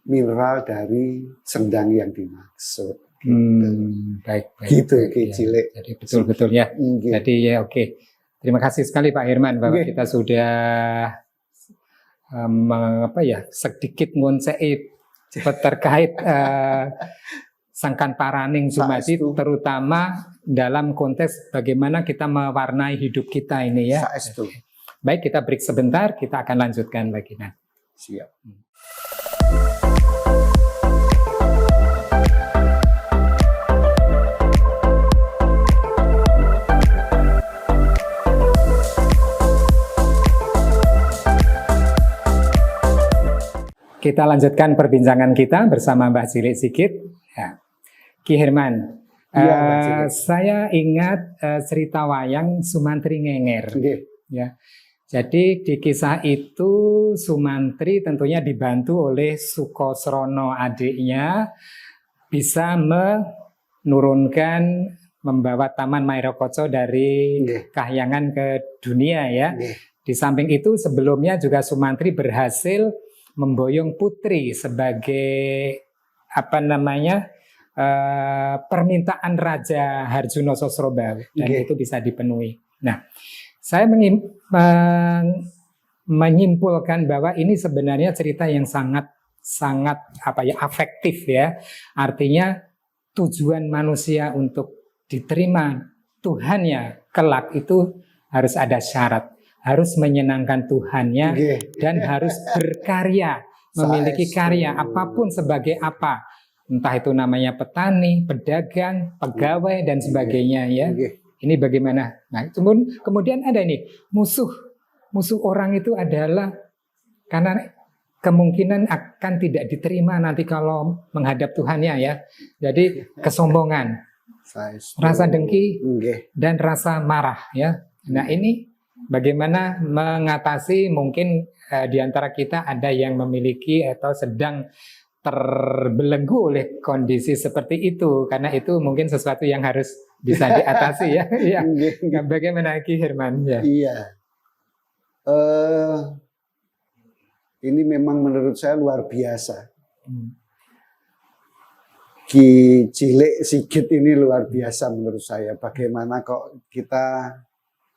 mineral dari sendang yang dimaksud. Baik. Gitu Cilik. Jadi betul ya. Jadi ya oke. Terima kasih sekali Pak Herman bahwa kita sudah sedikit ngonsei terkait Sangkan Paraning Sumati, terutama dalam konteks bagaimana kita mewarnai hidup kita ini ya. Baik, kita break sebentar, kita akan lanjutkan lagi nanti. Siap. Kita lanjutkan perbincangan kita bersama Mbah Cilik Sigit. Ya. Ki Herman, saya ingat cerita wayang Sumantri Ngenger. Ya. Jadi di kisah itu Sumantri tentunya dibantu oleh Sukosrono adiknya bisa menurunkan, membawa Taman Mairokoco dari kahyangan ke dunia ya. Di samping itu sebelumnya juga Sumantri berhasil memboyong putri sebagai permintaan Raja Harjuno Sosrobahu dan itu bisa dipenuhi. Nah, saya menyimpulkan bahwa ini sebenarnya cerita yang sangat afektif ya. Artinya tujuan manusia untuk diterima Tuhannya kelak itu harus ada syarat. Harus menyenangkan Tuhannya dan harus berkarya, memiliki karya apapun sebagai apa, entah itu namanya petani, pedagang, pegawai dan sebagainya ya. Ini bagaimana? Nah, kemudian ada ini musuh orang itu adalah karena kemungkinan akan tidak diterima nanti kalau menghadap Tuhannya ya. Jadi kesombongan, rasa dengki, dan rasa marah ya. Nah ini bagaimana mengatasi, mungkin di antara kita ada yang memiliki atau sedang terbelenggu oleh kondisi seperti itu, karena itu mungkin sesuatu yang harus bisa diatasi ya. Ya. Bagaimana Ki Herman ya? Iya. Ini memang menurut saya luar biasa. Ki Cilik Sigit ini luar biasa menurut saya. Bagaimana kok kita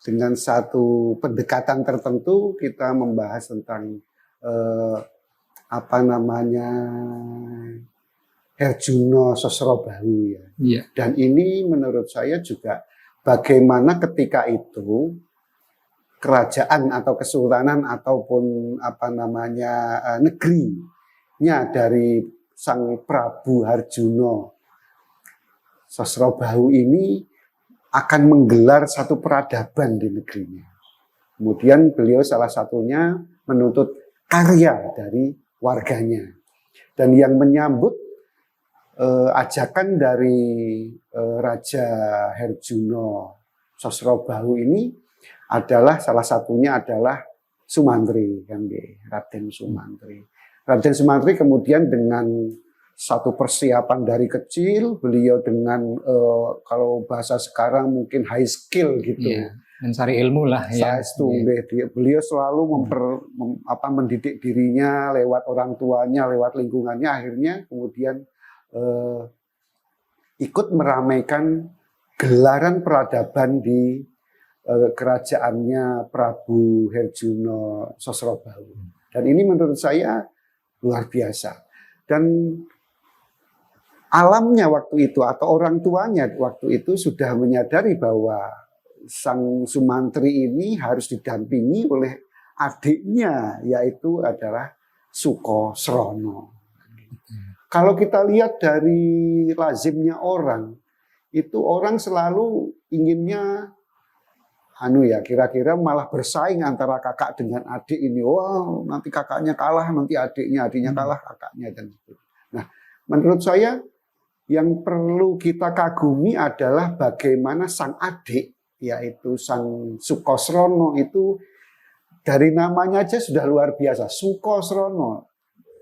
dengan satu pendekatan tertentu kita membahas tentang Herjuno Sosrobahu ya. Yeah. Dan ini menurut saya juga bagaimana ketika itu kerajaan atau kesultanan ataupun negerinya dari Sang Prabu Harjuno Sosrobahu ini akan menggelar satu peradaban di negerinya. Kemudian beliau salah satunya menuntut karya dari warganya. Dan yang menyambut ajakan dari Raja Herjuno Sosrobahu ini adalah salah satunya adalah Sumantri, kan, Raden Sumantri. Raden Sumantri kemudian dengan satu persiapan dari kecil, beliau dengan kalau bahasa sekarang mungkin high skill gitu. Yeah. Mencari ilmu lah ya. Beliau selalu mendidik dirinya lewat orang tuanya, lewat lingkungannya, akhirnya kemudian ikut meramaikan gelaran peradaban di kerajaannya Prabu Herjuno Sosrobahu. Dan ini menurut saya luar biasa. Dan alamnya waktu itu atau orang tuanya waktu itu sudah menyadari bahwa Sang Sumantri ini harus didampingi oleh adiknya, yaitu adalah Sukosrono. Kalau kita lihat dari lazimnya orang, itu orang selalu inginnya kira-kira malah bersaing antara kakak dengan adik ini. Wow, nanti kakaknya kalah, nanti adiknya kalah, kakaknya, dan gitu. Nah, menurut saya yang perlu kita kagumi adalah bagaimana sang adik, yaitu Sang Sukosrono itu dari namanya aja sudah luar biasa. Sukosrono,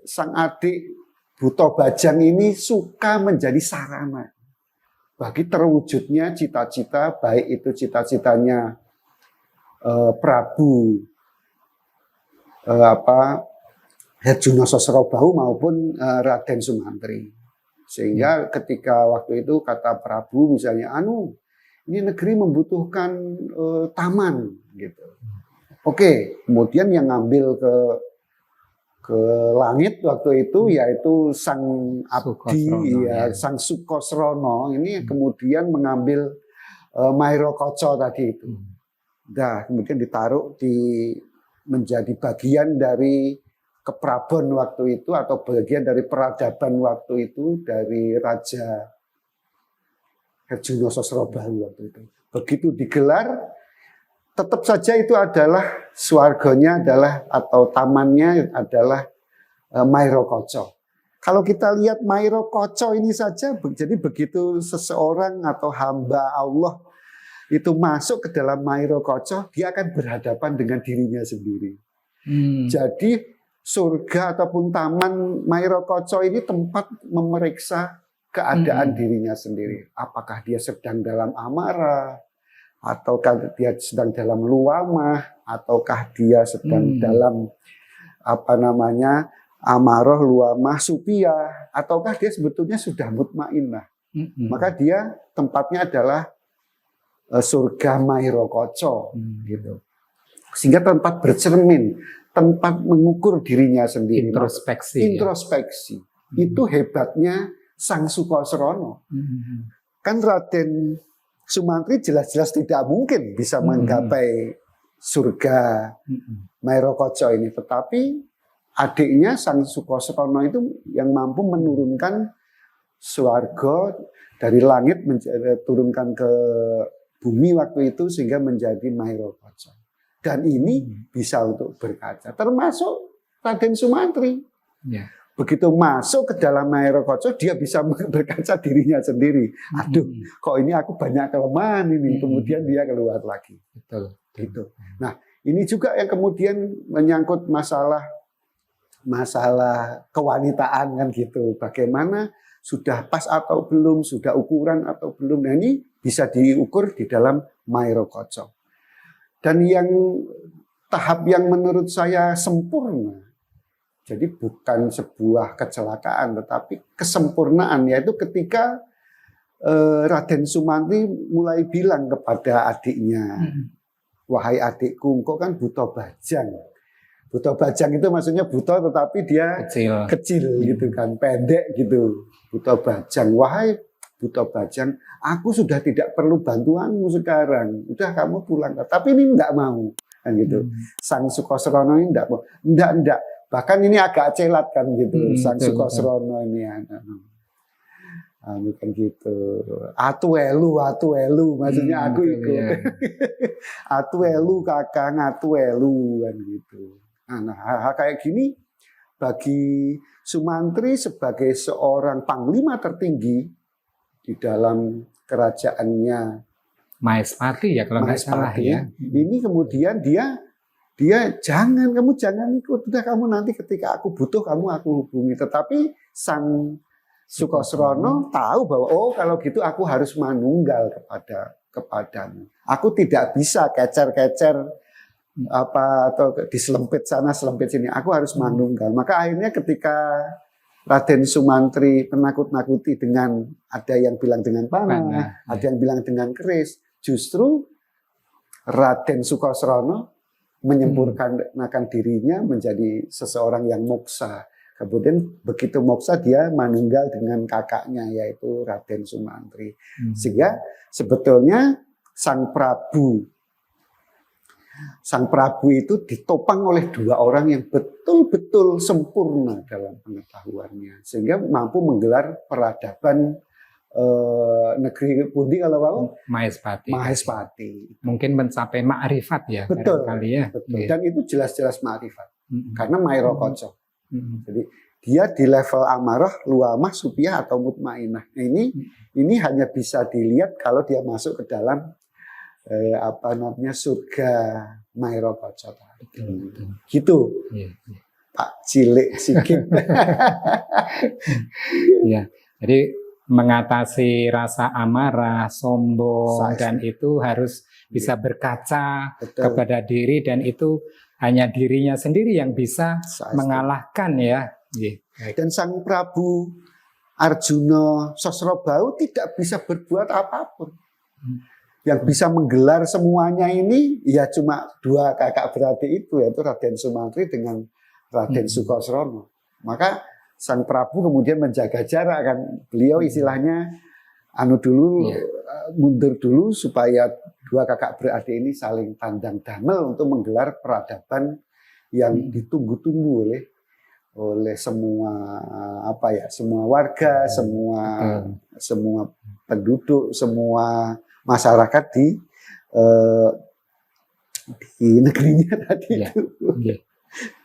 sang adik Buto Bajang ini suka menjadi sarana bagi terwujudnya cita-cita, baik itu cita-citanya Prabu Herjuno Sosrobahu maupun Raden Sumantri. Sehingga ketika waktu itu kata Prabu misalnya, ini negeri membutuhkan taman gitu. Oke, kemudian yang ngambil ke langit waktu itu yaitu Sang Abdi, Sang Sukosrono ini kemudian mengambil Mairokoco tadi itu. Nah, kemudian ditaruh menjadi bagian dari keprabon waktu itu atau bagian dari peradaban waktu itu dari Raja Herjuno Sosrobahu waktu itu. Begitu digelar, tetap saja itu adalah swarganya adalah atau tamannya adalah Mairokoco. Kalau kita lihat Mairokoco ini saja, jadi begitu seseorang atau hamba Allah itu masuk ke dalam Mairokoco, dia akan berhadapan dengan dirinya sendiri. Jadi surga ataupun taman Mairokoco ini tempat memeriksa keadaan dirinya sendiri. Apakah dia sedang dalam amarah, ataukah dia sedang dalam luamah, ataukah dia sedang dalam amarah, luamah, supia, ataukah dia sebetulnya sudah mutmainnah. Maka dia tempatnya adalah surga Mairokoco gitu. Sehingga tempat bercermin, tempat mengukur dirinya sendiri, introspeksi. Itu hebatnya Sang Sukosrono. Kan Raden Sumantri jelas-jelas tidak mungkin bisa menggapai surga Mairokoco ini, tetapi adiknya Sang Sukosrono itu yang mampu menurunkan swarga dari langit turunkan ke bumi waktu itu sehingga menjadi Mairokoco. Dan ini bisa untuk berkaca. Termasuk Raden Sumantri. Ya. Begitu masuk ke dalam Mairo Koco, dia bisa berkaca dirinya sendiri. Aduh, kok ini aku banyak kelemahan ini. Kemudian dia keluar lagi. Betul. Gitu. Nah, ini juga yang kemudian menyangkut masalah kewanitaan kan gitu. Bagaimana sudah pas atau belum, sudah ukuran atau belum. Nah, ini bisa diukur di dalam Mairo Koco. Dan yang tahap yang menurut saya sempurna, jadi bukan sebuah kecelakaan, tetapi kesempurnaan, yaitu ketika Raden Sumantri mulai bilang kepada adiknya, wahai adikku, engkau kan buta bajang. Buta bajang itu maksudnya buta tetapi dia kecil gitu kan, pendek gitu. Buta bajang, wahai buta bajang, aku sudah tidak perlu bantuanmu sekarang. Udah kamu pulang. Tapi ini enggak mau. Kan gitu. Sang Sukosrono ini enggak mau. Enggak. Bahkan ini agak celat kan gitu. Sang Sukosrono ini kan gitu. Atu elu maksudnya aku ikut. Iya. Atu elu kakang, atu elu kan gitu. Nah, hal kayak gini bagi Sumantri sebagai seorang panglima tertinggi di dalam kerajaannya Maespati ya kalau nggak salah ya. Ini kemudian dia kamu jangan ikut, udah kamu nanti ketika aku butuh kamu aku hubungi. Tetapi sang Sukosrono tahu bahwa kalau gitu aku harus manunggal kepadamu. Aku tidak bisa kecer-kecer atau diselempit sana selempit sini. Aku harus manunggal. Maka akhirnya ketika Raden Sumantri penakut-nakuti dengan ada yang bilang dengan panah, ada yang bilang dengan keris, justru Raden Sukosrono menyempurnakan dirinya menjadi seseorang yang moksa. Kemudian begitu moksa dia manunggal dengan kakaknya yaitu Raden Sumantri. Sehingga sebetulnya Sang Prabu itu ditopang oleh dua orang yang betul-betul sempurna dalam pengetahuannya. Sehingga mampu menggelar peradaban negeri pundi kalau mau Maespati. Mungkin mencapai ma'rifat ya. Betul. Kali ya. Betul. Dan itu jelas-jelas ma'rifat. Karena Mairo Koco. Jadi dia di level amarah, luamah, supiah atau mutmainah. Nah, ini hanya bisa dilihat kalau dia masuk ke dalam surga Mairo Koco. Gitu. Pak Cilik Sikit. Ya. Jadi mengatasi rasa amarah, sombong, dan itu harus bisa berkaca kepada diri, dan itu hanya dirinya sendiri yang bisa mengalahkan ya. Dan Sang Prabu Arjuna Sosrobau tidak bisa berbuat apapun. Yang bisa menggelar semuanya ini ya cuma dua kakak beradik itu, yaitu Raden Sumantri dengan Raden Sukosrono. Maka Sang Prabu kemudian menjaga jarak kan. Beliau istilahnya mundur dulu supaya dua kakak beradik ini saling tandang damel untuk menggelar peradaban yang ditunggu-tunggu oleh semua semua warga, semua penduduk, semua masyarakat di negerinya tadi itu.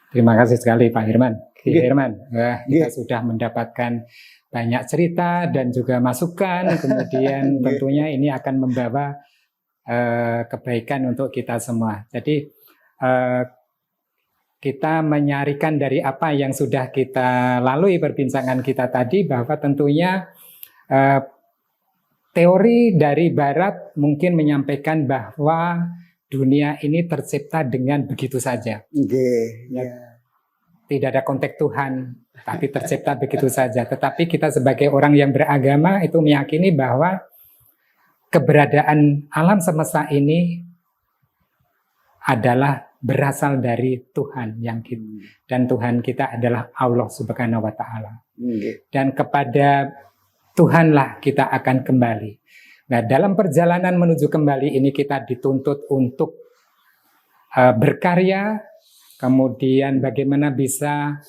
Terima kasih sekali Pak Hirman. Kita sudah mendapatkan banyak cerita dan juga masukan, kemudian tentunya ini akan membawa kebaikan untuk kita semua. Jadi kita menyarikan dari apa yang sudah kita lalui perbincangan kita tadi, bahwa tentunya teori dari Barat mungkin menyampaikan bahwa dunia ini tercipta dengan begitu saja. Tidak ada konteks Tuhan, tapi tercipta begitu saja. Tetapi kita sebagai orang yang beragama itu meyakini bahwa keberadaan alam semesta ini adalah berasal dari Tuhan dan Tuhan kita adalah Allah Subhanahu wa Ta'ala. Dan kepada Tuhanlah kita akan kembali. Nah, dalam perjalanan menuju kembali ini kita dituntut untuk berkarya, kemudian bagaimana bisa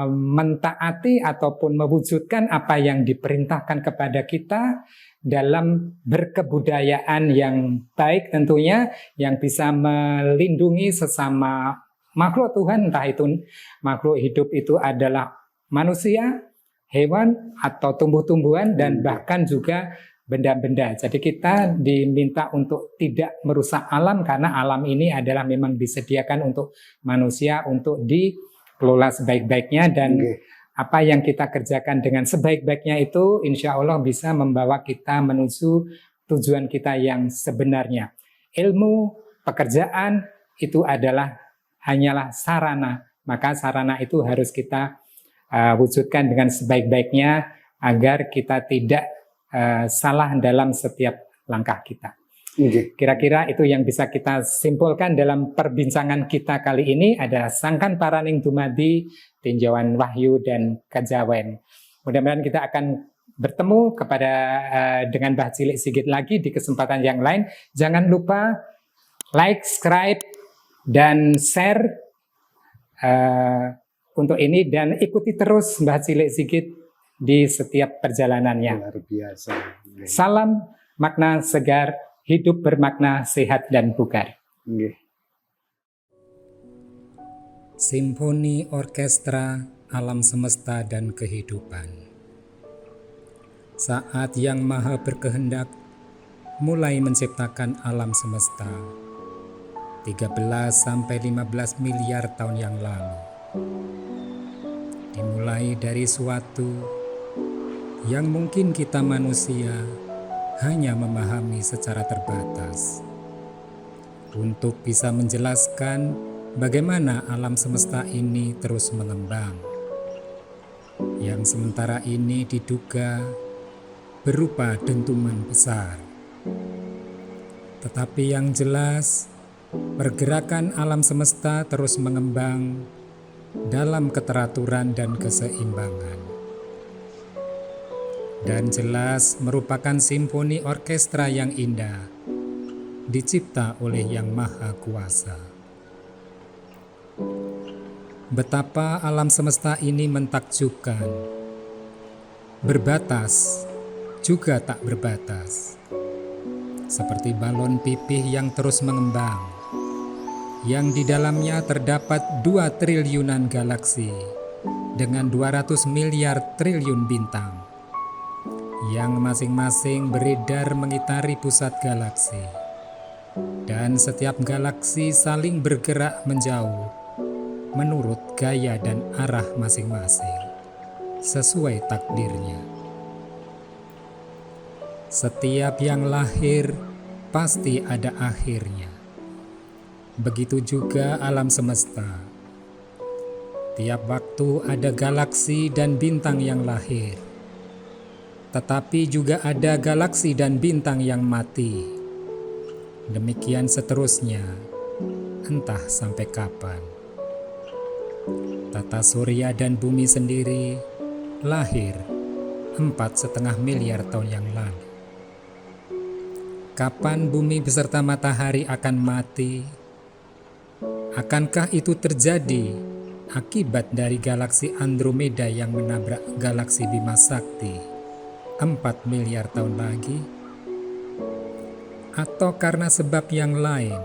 mentaati ataupun mewujudkan apa yang diperintahkan kepada kita dalam berkebudayaan yang baik tentunya, yang bisa melindungi sesama makhluk Tuhan, entah itu makhluk hidup itu adalah manusia, hewan, atau tumbuh-tumbuhan, dan bahkan juga benda-benda. Jadi kita diminta untuk tidak merusak alam, karena alam ini adalah memang disediakan untuk manusia untuk dikelola sebaik-baiknya, dan apa yang kita kerjakan dengan sebaik-baiknya itu insya Allah bisa membawa kita menuju tujuan kita yang sebenarnya. Ilmu, pekerjaan itu adalah hanyalah sarana, maka sarana itu harus kita wujudkan dengan sebaik-baiknya agar kita tidak salah dalam setiap langkah kita. Kira-kira itu yang bisa kita simpulkan dalam perbincangan kita kali ini. Ada sangkan paraning dumadi, tinjauan wahyu dan kejawen. Mudah-mudahan kita akan bertemu dengan Mbah Cilik Sigit lagi di kesempatan yang lain. Jangan lupa like, subscribe, dan share untuk ini, dan ikuti terus Mbah Cilik Sigit di setiap perjalanannya. Luar biasa. Salam makna segar, hidup bermakna, sehat dan bugar. Simfoni Orkestra Alam Semesta dan Kehidupan. Saat Yang Maha berkehendak mulai menciptakan alam semesta 13-15 miliar tahun yang lalu. Dimulai dari suatu yang mungkin kita manusia hanya memahami secara terbatas. Untuk bisa menjelaskan bagaimana alam semesta ini terus mengembang, yang sementara ini diduga berupa dentuman besar. Tetapi yang jelas, pergerakan alam semesta terus mengembang dalam keteraturan dan keseimbangan. Dan jelas merupakan simfoni orkestra yang indah, dicipta oleh Yang Maha Kuasa. Betapa alam semesta ini mentakjubkan, berbatas juga tak berbatas, seperti balon pipih yang terus mengembang, yang di dalamnya terdapat 2 triliunan galaksi dengan 200 miliar triliun bintang, yang masing-masing beredar mengitari pusat galaksi, dan setiap galaksi saling bergerak menjauh menurut gaya dan arah masing-masing sesuai takdirnya. Setiap yang lahir pasti ada akhirnya. Begitu juga alam semesta. Tiap waktu ada galaksi dan bintang yang lahir. Tetapi juga ada galaksi dan bintang yang mati. Demikian seterusnya, entah sampai kapan. Tata surya dan bumi sendiri lahir 4,5 miliar tahun yang lalu. Kapan bumi beserta matahari akan mati? Akankah itu terjadi akibat dari galaksi Andromeda yang menabrak galaksi Bima Sakti 4 miliar tahun lagi? Atau karena sebab yang lain,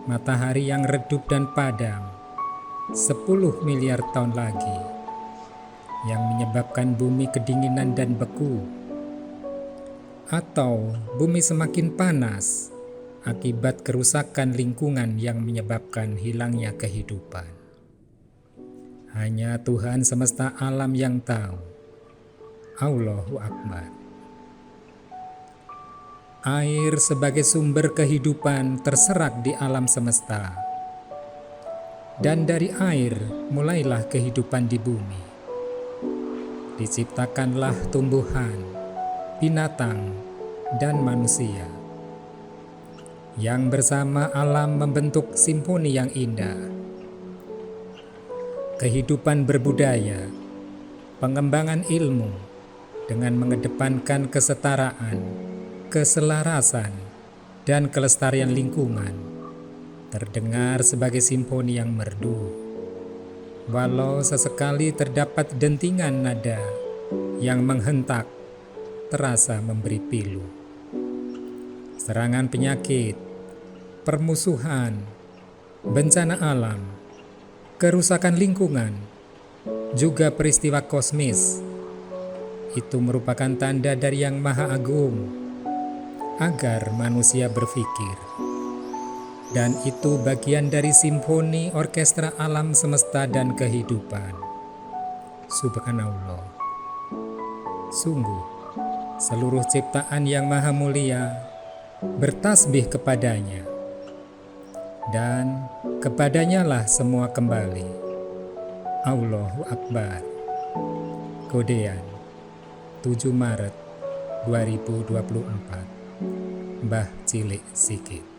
matahari yang redup dan padam 10 miliar tahun lagi, yang menyebabkan bumi kedinginan dan beku? Atau bumi semakin panas akibat kerusakan lingkungan yang menyebabkan hilangnya kehidupan? Hanya Tuhan semesta alam yang tahu. Allahu Akbar. Air sebagai sumber kehidupan terserak di alam semesta. Dan dari air mulailah kehidupan di bumi. Diciptakanlah tumbuhan, binatang, dan manusia, yang bersama alam membentuk simfoni yang indah. Kehidupan berbudaya, pengembangan ilmu, dengan mengedepankan kesetaraan, keselarasan, dan kelestarian lingkungan, terdengar sebagai simfoni yang merdu. Walau sesekali terdapat dentingan nada yang menghentak, terasa memberi pilu. Serangan penyakit, permusuhan, bencana alam, kerusakan lingkungan, juga peristiwa kosmis. Itu merupakan tanda dari Yang Maha Agung agar manusia berpikir. Dan itu bagian dari simfoni orkestra alam semesta dan kehidupan. Subhanallah. Sungguh, seluruh ciptaan Yang Maha Mulia bertasbih kepadanya, dan kepadanya lah semua kembali. Allahu Akbar. Kodean 7 Maret 2024. Mbah Cilik Sikit.